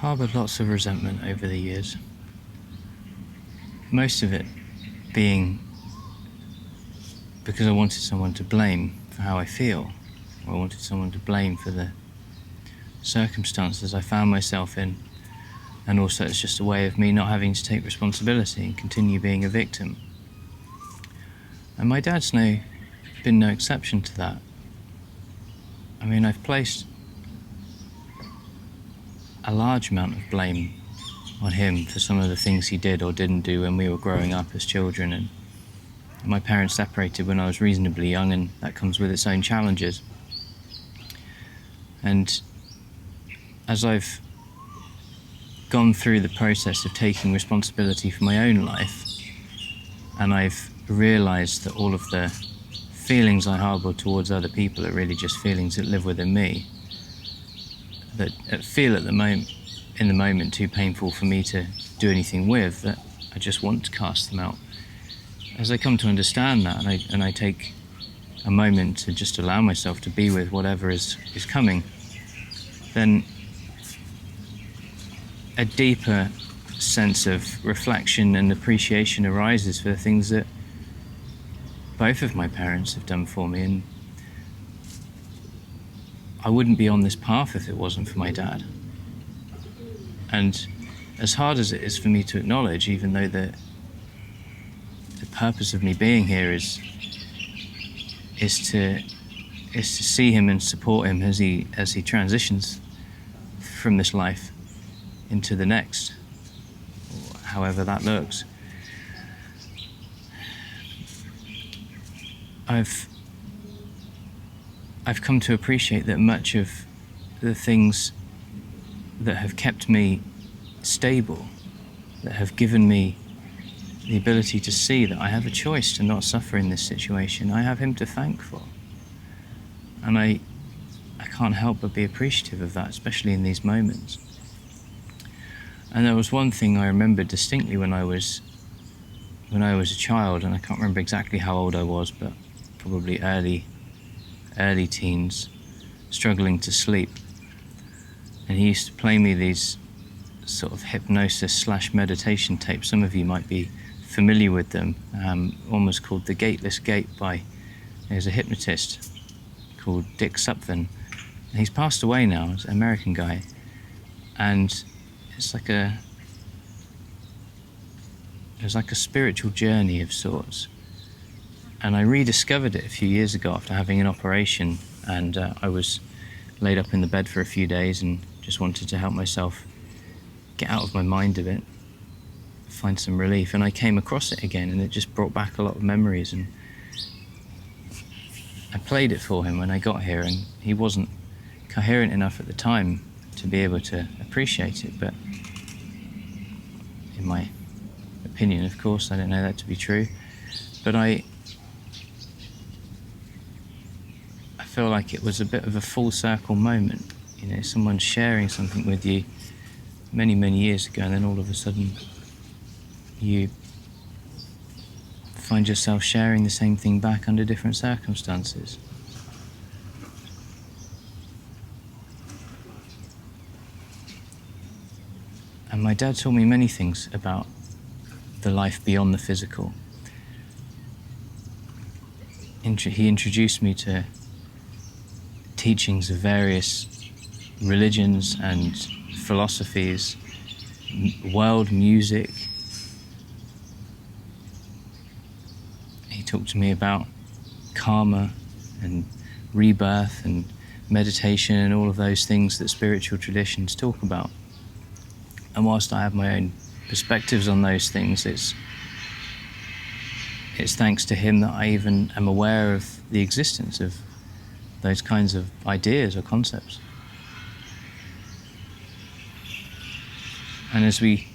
harboured lots of resentment over the years. Most of it being because I wanted someone to blame for how I feel, or I wanted someone to blame for the circumstances I found myself in, and also it's just a way of me not having to take responsibility and continue being a victim. And my dad's been no exception to that. I mean, I've placed a large amount of blame on him for some of the things he did or didn't do when we were growing up as children, and my parents separated when I was reasonably young, and that comes with its own challenges. And as I've gone through the process of taking responsibility for my own life, and I've realised that all of the feelings I harbour towards other people are really just feelings that live within me, that feel in the moment too painful for me to do anything with, that I just want to cast them out. As I come to understand that, and I take a moment to just allow myself to be with whatever is coming, then a deeper sense of reflection and appreciation arises for the things that both of my parents have done for me. And I wouldn't be on this path if it wasn't for my dad. And as hard as it is for me to acknowledge, even though the purpose of me being here is to see him and support him as he transitions from this life into the next, however that looks. I've come to appreciate that much of the things that have kept me stable, that have given me the ability to see that I have a choice to not suffer in this situation, I have him to thank for. And I can't help but be appreciative of that, especially in these moments. And there was one thing I remember distinctly when I was a child, and I can't remember exactly how old I was, but probably early teens, struggling to sleep. And he used to play me these sort of hypnosis/meditation tapes. Some of you might be familiar with them, almost called The Gateless Gate there's a hypnotist called Dick Supvin. And he's passed away now, he's an American guy. And it's like a spiritual journey of sorts. And I rediscovered it a few years ago after having an operation, and I was laid up in the bed for a few days and just wanted to help myself get out of my mind a bit, find some relief. And I came across it again, and it just brought back a lot of memories. And I played it for him when I got here, and he wasn't coherent enough at the time to be able to appreciate it. But in my opinion, of course, I don't know that to be true. But I feel like it was a bit of a full circle moment. You know, someone sharing something with you many, many years ago, and then all of a sudden you find yourself sharing the same thing back under different circumstances. And my dad taught me many things about the life beyond the physical. He introduced me to teachings of various religions and philosophies, world music. He talked to me about karma and rebirth and meditation and all of those things that spiritual traditions talk about. And whilst I have my own perspectives on those things, it's thanks to him that I even am aware of the existence of those kinds of ideas or concepts. And as we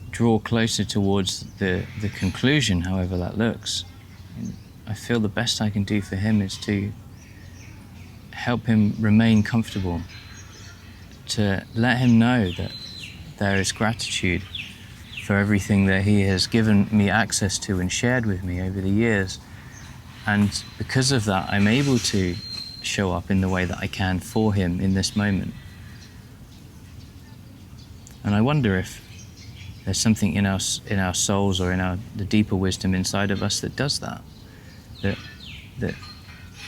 draw closer towards the conclusion, however that looks, I feel the best I can do for him is to help him remain comfortable, to let him know that there is gratitude for everything that he has given me access to and shared with me over the years. And because of that, I'm able to show up in the way that I can for him in this moment. And I wonder if there's something in our souls or in the deeper wisdom inside of us that does that, that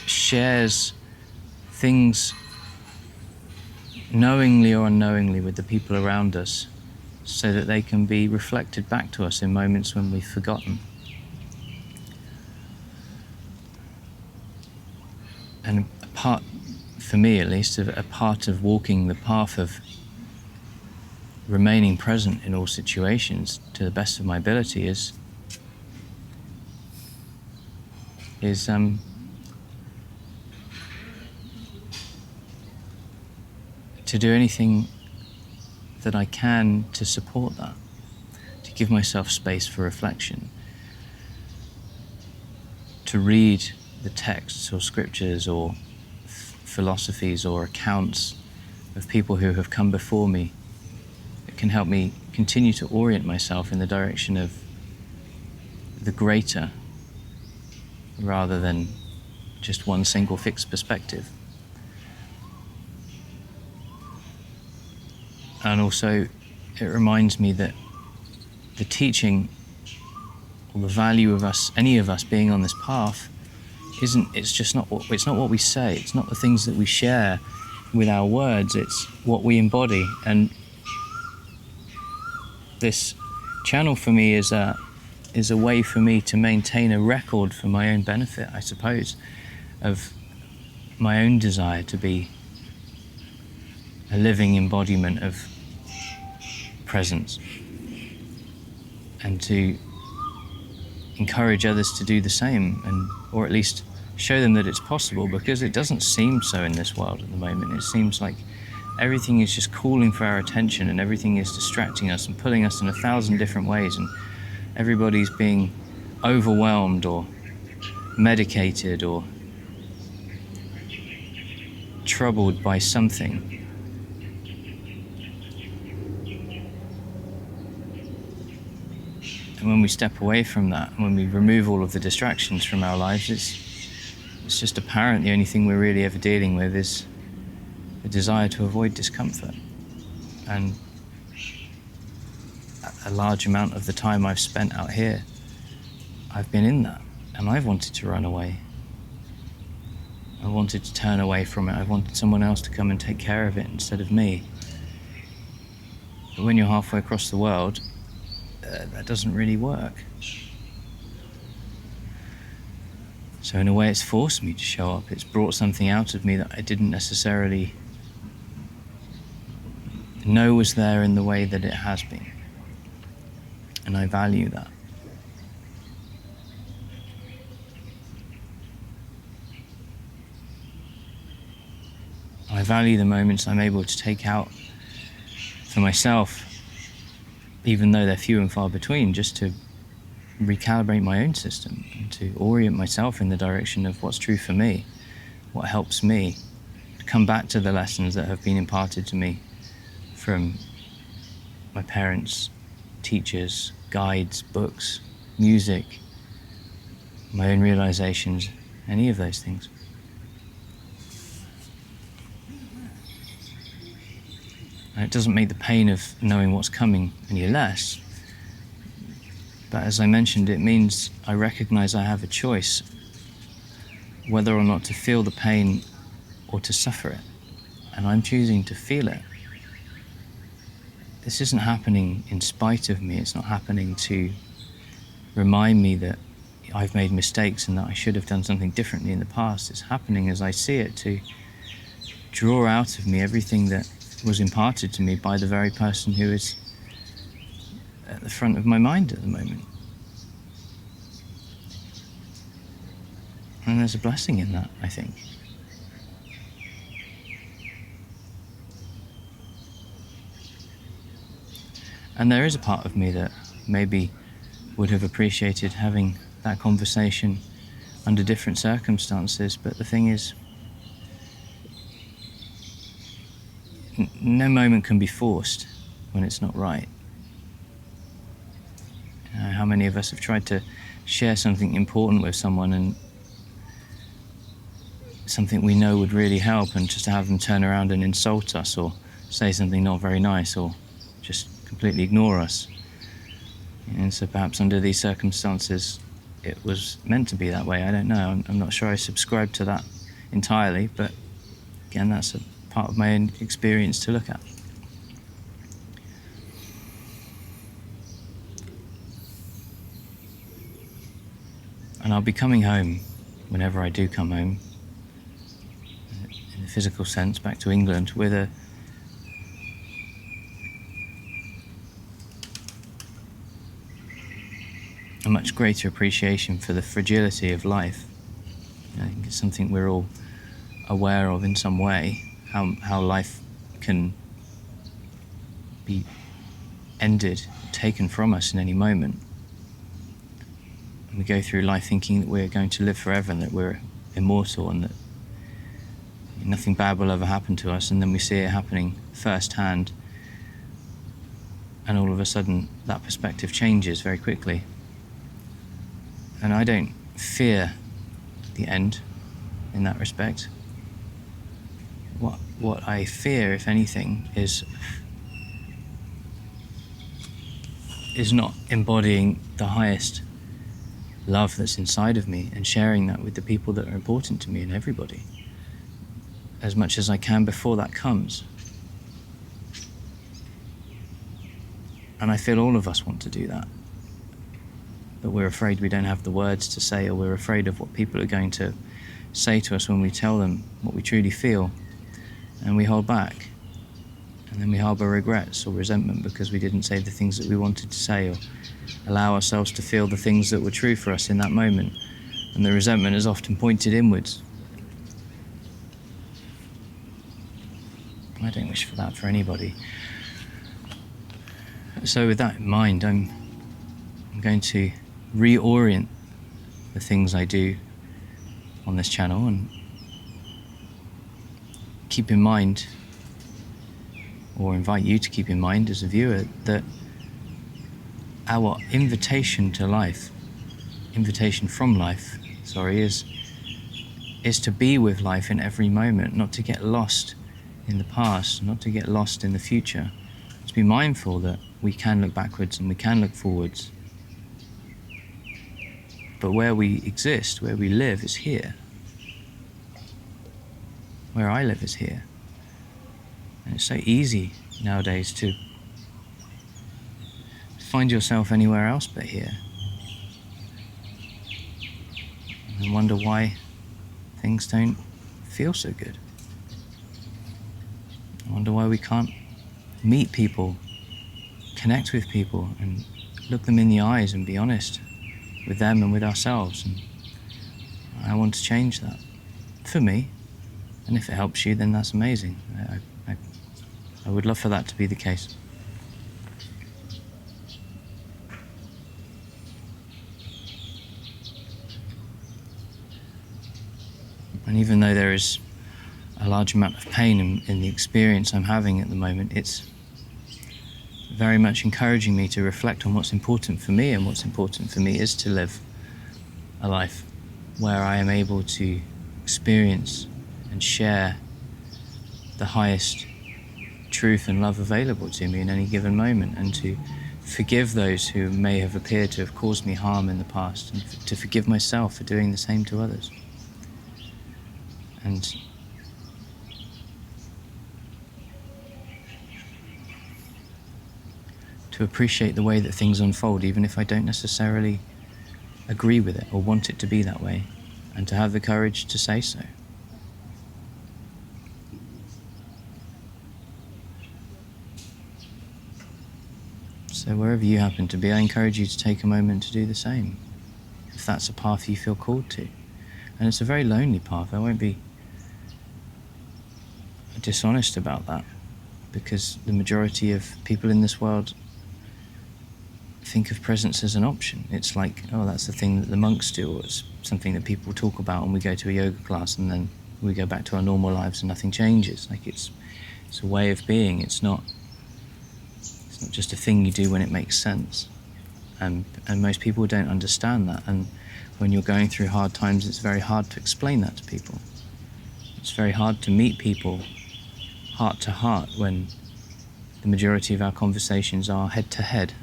shares things knowingly or unknowingly with the people around us, so that they can be reflected back to us in moments when we've forgotten. And a part, for me at least, a part of walking the path of remaining present in all situations to the best of my ability is to do anything that I can to support that, to give myself space for reflection, to read the texts or scriptures or philosophies or accounts of people who have come before me. It can help me continue to orient myself in the direction of the greater, rather than just one single fixed perspective. And also, it reminds me that the teaching or the value of us, any of us being on this path, it's not what we say, it's not the things that we share with our words, it's what we embody. And this channel for me is a way for me to maintain a record for my own benefit, I suppose, of my own desire to be a living embodiment of presence, and to encourage others to do the same, or at least show them that it's possible, because it doesn't seem so in this world at the moment. It seems like everything is just calling for our attention, and everything is distracting us and pulling us in 1,000 different ways, and everybody's being overwhelmed or medicated or troubled by something. And when we step away from that, when we remove all of the distractions from our lives, it's just apparent the only thing we're really ever dealing with is the desire to avoid discomfort. And a large amount of the time I've spent out here, I've been in that, and I've wanted to run away. I wanted to turn away from it. I wanted someone else to come and take care of it instead of me. But when you're halfway across the world, that doesn't really work. So in a way, it's forced me to show up. It's brought something out of me that I didn't necessarily know was there in the way that it has been. And I value that. I value the moments I'm able to take out for myself, even though they're few and far between, just to recalibrate my own system and to orient myself in the direction of what's true for me, what helps me, to come back to the lessons that have been imparted to me from my parents, teachers, guides, books, music, my own realizations, any of those things. And it doesn't make the pain of knowing what's coming any less. But as I mentioned, it means I recognize I have a choice whether or not to feel the pain or to suffer it. And I'm choosing to feel it. This isn't happening in spite of me. It's not happening to remind me that I've made mistakes and that I should have done something differently in the past. It's happening as I see it, to draw out of me everything that was imparted to me by the very person who is at the front of my mind at the moment. And there's a blessing in that, I think. And there is a part of me that maybe would have appreciated having that conversation under different circumstances, but the thing is, no moment can be forced when it's not right. How many of us have tried to share something important with someone, and something we know would really help, and just to have them turn around and insult us or say something not very nice or just completely ignore us. And so perhaps under these circumstances it was meant to be that way. I don't know. I'm not sure I subscribe to that entirely, but again, that's a part of my own experience to look at. And I'll be coming home, whenever I do come home, in the physical sense, back to England, with a much greater appreciation for the fragility of life. I think it's something we're all aware of in some way, how life can be ended, taken from us in any moment. And we go through life thinking that we're going to live forever and that we're immortal and that nothing bad will ever happen to us, and then we see it happening firsthand, and all of a sudden that perspective changes very quickly. And I don't fear the end in that respect. What I fear, if anything, is not embodying the highest love that's inside of me and sharing that with the people that are important to me and everybody as much as I can before that comes. And I feel all of us want to do that, but we're afraid we don't have the words to say, or we're afraid of what people are going to say to us when we tell them what we truly feel, and we hold back, and then we harbour regrets or resentment because we didn't say the things that we wanted to say, or allow ourselves to feel the things that were true for us in that moment. And the resentment is often pointed inwards. I don't wish for that for anybody. So with that in mind, I'm going to reorient the things I do on this channel and keep in mind, or invite you to keep in mind as a viewer, that our invitation from life, is to be with life in every moment, not to get lost in the past, not to get lost in the future. To be mindful that we can look backwards and we can look forwards, but where we exist, where we live, is here. Where I live is here. And it's so easy nowadays to find yourself anywhere else but here, and wonder why things don't feel so good. I wonder why we can't meet people, connect with people, and look them in the eyes and be honest with them and with ourselves. And I want to change that for me, and if it helps you, then that's amazing. I would love for that to be the case. And even though there is a large amount of pain in the experience I'm having at the moment, it's very much encouraging me to reflect on what's important for me, and what's important for me is to live a life where I am able to experience and share the highest truth and love available to me in any given moment, and to forgive those who may have appeared to have caused me harm in the past, and to forgive myself for doing the same to others. And to appreciate the way that things unfold, even if I don't necessarily agree with it or want it to be that way, and to have the courage to say so. So wherever you happen to be, I encourage you to take a moment to do the same, if that's a path you feel called to. And it's a very lonely path. I won't be dishonest about that, because the majority of people in this world think of presence as an option. It's like, oh, that's the thing that the monks do, or it's something that people talk about when we go to a yoga class, and then we go back to our normal lives and nothing changes. Like it's a way of being. It's not just a thing you do when it makes sense. And most people don't understand that. And when you're going through hard times, it's very hard to explain that to people. It's very hard to meet people heart to heart when the majority of our conversations are head to head.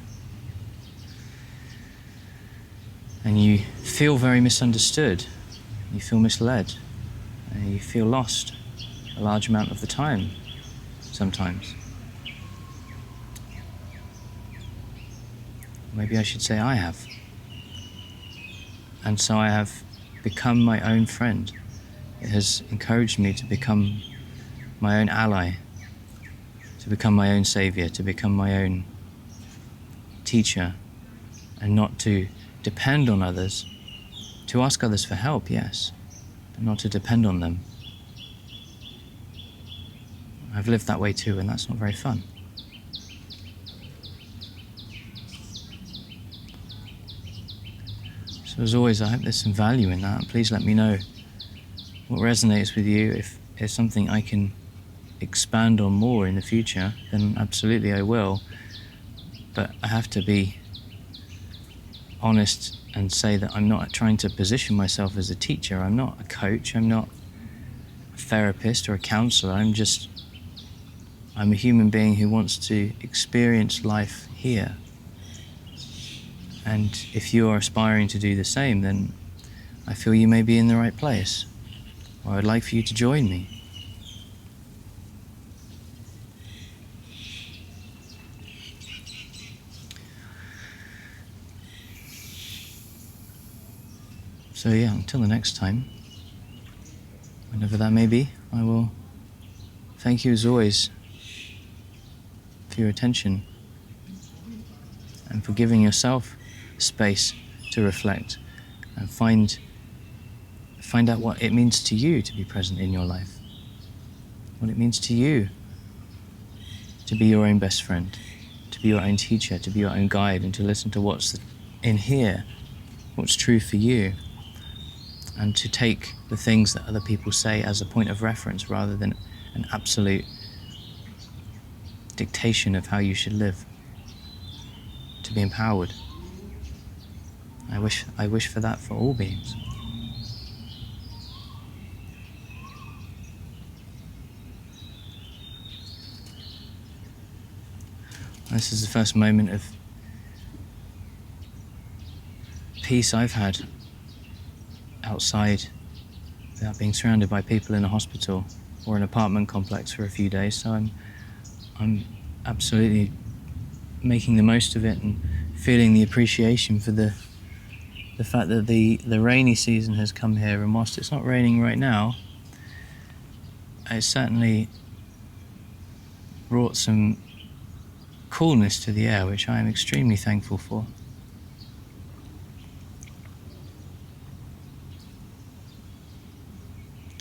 And you feel very misunderstood, you feel misled, and you feel lost a large amount of the time sometimes. Maybe I should say I have. And so I have become my own friend. It has encouraged me to become my own ally, to become my own savior, to become my own teacher, and not to depend on others, to ask others for help, yes, but not to depend on them. I've lived that way too, and that's not very fun. So as always, I hope there's some value in that. Please let me know what resonates with you. If there's something I can expand on more in the future, then absolutely I will. But I have to be honest and say that I'm not trying to position myself as a teacher. I'm not a coach. I'm not a therapist or a counselor. I'm a human being who wants to experience life here. And if you are aspiring to do the same, then I feel you may be in the right place, or I'd like for you to join me. So yeah, until the next time, whenever that may be, I will thank you as always for your attention and for giving yourself space to reflect and find out what it means to you to be present in your life, what it means to you to be your own best friend, to be your own teacher, to be your own guide, and to listen to what's in here, what's true for you, and to take the things that other people say as a point of reference rather than an absolute dictation of how you should live, to be empowered. I wish for that for all beings. This is the first moment of peace I've had outside without being surrounded by people in a hospital or an apartment complex for a few days, so I'm absolutely making the most of it and feeling the appreciation for the fact that the rainy season has come here, and whilst it's not raining right now, it's certainly brought some coolness to the air, which I am extremely thankful for.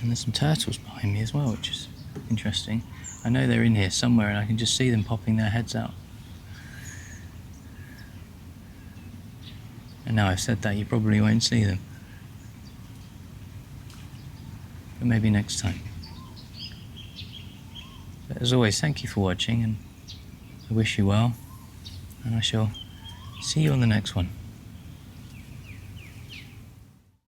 And there's some turtles behind me as well, which is interesting. I know they're in here somewhere and I can just see them popping their heads out. And now I've said that, you probably won't see them. But maybe next time. But as always, thank you for watching, and I wish you well, and I shall see you on the next one.